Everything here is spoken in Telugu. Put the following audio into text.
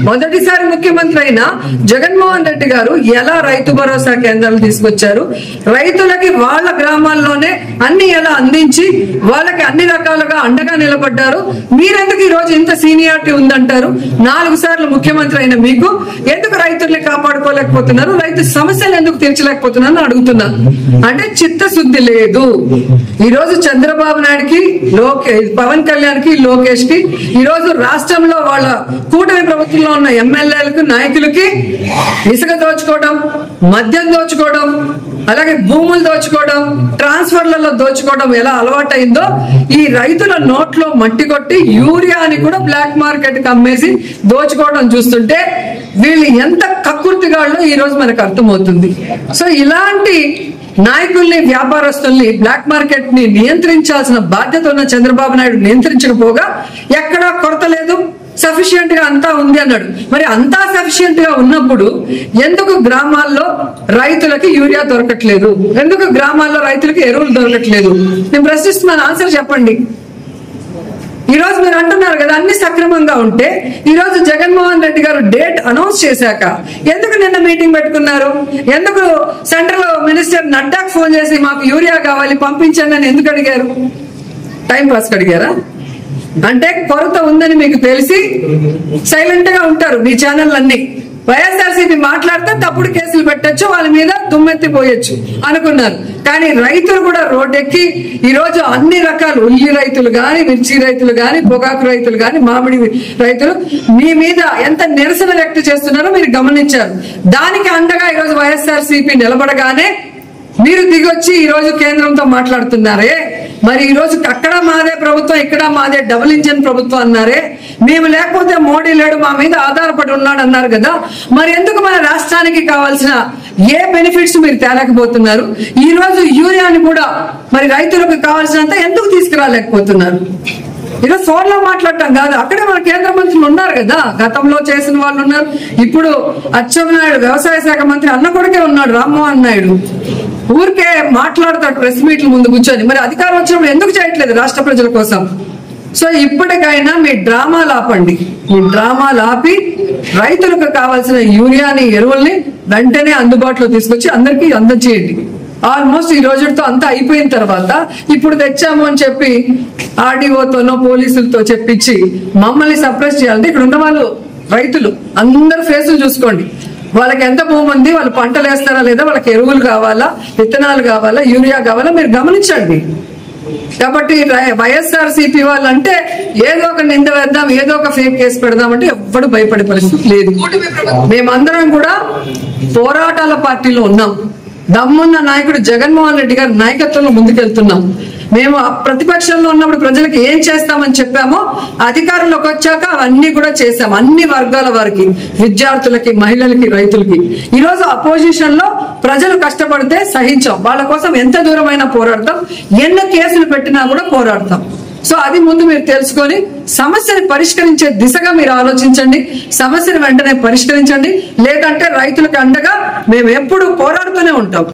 మొదటిసారి ముఖ్యమంత్రి అయిన జగన్మోహన్ రెడ్డి గారు ఎలా రైతు భరోసా కేంద్రాలు తీసుకొచ్చారు, రైతులకి వాళ్ళ గ్రామాల్లోనే అన్ని ఎలా అందించి వాళ్ళకి అన్ని రకాలుగా అండగా నిలబడ్డారు. మీరెందుకు ఈ రోజు ఇంత సీనియారిటీ ఉందంటారు? 4 సార్లు ముఖ్యమంత్రి అయిన మీకు ఎందుకు రైతుల్ని కాపాడుకోలేకపోతున్నారు, రైతు సమస్యలు ఎందుకు తీర్చలేకపోతున్నారు అడుగుతున్నాను. అంటే చిత్తశుద్ధి లేదు. ఈ రోజు చంద్రబాబు నాయుడుకి, పవన్ కళ్యాణ్ కి, లోకేష్ కి ఈ రోజు రాష్ట్రంలో వాళ్ళ కూటమి ప్రభుత్వంలో ఉన్న ఎమ్మెల్యేలకు, నాయకులకి ఇసుక దోచుకోవడం, మద్యం దోచుకోవడం, అలాగే భూములు దోచుకోవడం, ట్రాన్స్ఫర్లలో దోచుకోవడం ఎలా అలవాటైందో ఈ రైతుల నోట్లో మట్టి కొట్టి యూరియాని కూడా బ్లాక్ మార్కెట్ కి అమ్మేసి దోచుకోవడం చూస్తుంటే వీళ్ళు ఎంత కక్కుర్తిగాళ్ళో ఈ రోజు మనకు అర్థమవుతుంది. సో ఇలాంటి నాయకుల్ని, వ్యాపారస్తుల్ని, బ్లాక్ మార్కెట్ ని నియంత్రించాల్సిన బాధ్యత ఉన్న చంద్రబాబు నాయుడు నియంత్రించకపోగా ఎక్కడా కొరత లేదు, సఫిషియెంట్ గా అంతా ఉంది అన్నాడు. మరి అంతా సఫిషియెంట్ గా ఉన్నప్పుడు ఎందుకు గ్రామాల్లో రైతులకి యూరియా దొరకట్లేదు, ఎందుకు గ్రామాల్లో రైతులకి ఎరువులు దొరకట్లేదు? నేను ప్రశ్నిస్తున్నాను, ఆన్సర్ చెప్పండి. ఈ రోజు మీరు అంటున్నారు కదా అన్ని సక్రమంగా ఉంటే, ఈ రోజు జగన్మోహన్ రెడ్డి గారు డేట్ అనౌన్స్ చేశాక ఎందుకు నిన్న మీటింగ్ పెట్టుకున్నారు? ఎందుకు సెంట్రల్ మినిస్టర్ నడ్డాకు ఫోన్ చేసి మాకు యూరియా కావాలి పంపించండి అని ఎందుకు అడిగారు? టైం పాస్ అడిగారా? అంటే కొరత ఉందని మీకు తెలిసి సైలెంట్ గా ఉంటారు మీ ఛానల్ అన్ని. వైఎస్ఆర్సీపీ మాట్లాడితే తప్పుడు కేసులు పెట్టచ్చు, వాళ్ళ మీద దుమ్మెత్తిపోయొచ్చు అనుకున్నారు. కానీ రైతులు కూడా రోడ్డెక్కి ఈ రోజు అన్ని రకాల ఉల్లి రైతులు గాని, మిర్చి రైతులు గాని, పొగాకు రైతులు గాని, మామిడి రైతులు మీ మీద ఎంత నిరసన వ్యక్తం చేస్తున్నారో మీరు గమనించారు. దానికి అండగా ఈ రోజు వైఎస్ఆర్సీపీ నిలబడగానే మీరు దిగొచ్చి ఈ రోజు కేంద్రంతో మాట్లాడుతున్నారే. మరి ఈ రోజు అక్కడ మాదే ప్రభుత్వం, ఇక్కడ మాదే డబుల్ ఇంజిన్ ప్రభుత్వం అన్నారే. మేము లేకపోతే మోడీ లేడు, మా మీద ఆధారపడి ఉన్నాడు అన్నారు కదా. మరి ఎందుకు మన రాష్ట్రానికి కావాల్సిన ఏ బెనిఫిట్స్ మీరు తేలేకపోతున్నారు? ఈ రోజు యూరియాని కూడా మరి రైతులకు కావాల్సినంత ఎందుకు తీసుకురాలేకపోతున్నారు? ఈరోజు ఫోన్లో మాట్లాడటం కాదు, అక్కడే మన కేంద్ర మంత్రులు ఉన్నారు కదా, గతంలో చేసిన వాళ్ళు ఉన్నారు. ఇప్పుడు అచ్చెన్నాయుడు వ్యవసాయ శాఖ మంత్రి అన్న కొడుకే ఉన్నాడు, రామ్మోహన్ నాయుడు. ఊరికే మాట్లాడతాడు ప్రెస్ మీట్ల ముందు కూర్చొని. మరి అధికారం వచ్చినప్పుడు ఎందుకు చేయట్లేదు రాష్ట్ర ప్రజల కోసం? సో ఇప్పటికైనా మీ డ్రామాలు ఆపండి. మీ డ్రామాలు ఆపి రైతులకు కావాల్సిన యూరియాని, ఎరువుల్ని వెంటనే అందుబాటులో తీసుకొచ్చి అందరికీ అందజేయండి. ఆల్మోస్ట్ ఈ రోజుతో అంతా అయిపోయిన తర్వాత ఇప్పుడు తెచ్చాము అని చెప్పి ఆర్డీఓతోనో పోలీసులతో చెప్పించి మమ్మల్ని సప్రెస్ చేయాలంటే ఇక్కడ ఉన్న వాళ్ళు రైతులు అందరు ఫేసులు చూసుకోండి. వాళ్ళకి ఎంత భూమి ఉంది, వాళ్ళు పంటలు వేస్తారా లేదా, వాళ్ళకి ఎరువులు కావాలా, విత్తనాలు కావాలా, యూరియా కావాలా మీరు గమనించండి. కాబట్టి వైఎస్ఆర్సీపీ వాళ్ళు అంటే ఏదో ఒక నింద వేద్దాం, ఏదో ఒక ఫేక్ కేసు పెడదామంటే ఎవ్వడు భయపడే పరిస్థితి లేదు. మేమందరం కూడా పోరాటాల పార్టీలో ఉన్నాం. దమ్మున్న నాయకుడు జగన్మోహన్ రెడ్డి గారి నాయకత్వంలో ముందుకెళ్తున్నాం. మేము ప్రతిపక్షంలో ఉన్నప్పుడు ప్రజలకు ఏం చేస్తామని చెప్పామో అధికారంలోకి వచ్చాక అవన్నీ కూడా చేశాం. అన్ని వర్గాల వారికి, విద్యార్థులకి, మహిళలకి, రైతులకి. ఈ రోజు అపోజిషన్ లో ప్రజలు కష్టపడితే సహించాం, వాళ్ళ కోసం ఎంత దూరమైనా పోరాడతాం, ఎన్ని కేసులు పెట్టినా కూడా పోరాడతాం. సో అది ముందు మీరు తెలుసుకొని సమస్యని పరిష్కరించే దిశగా మీరు ఆలోచించండి. సమస్యను వెంటనే పరిష్కరించండి, లేదంటే రైతులకు అండగా మేము ఎప్పుడు పోరాడుతూనే ఉంటాం.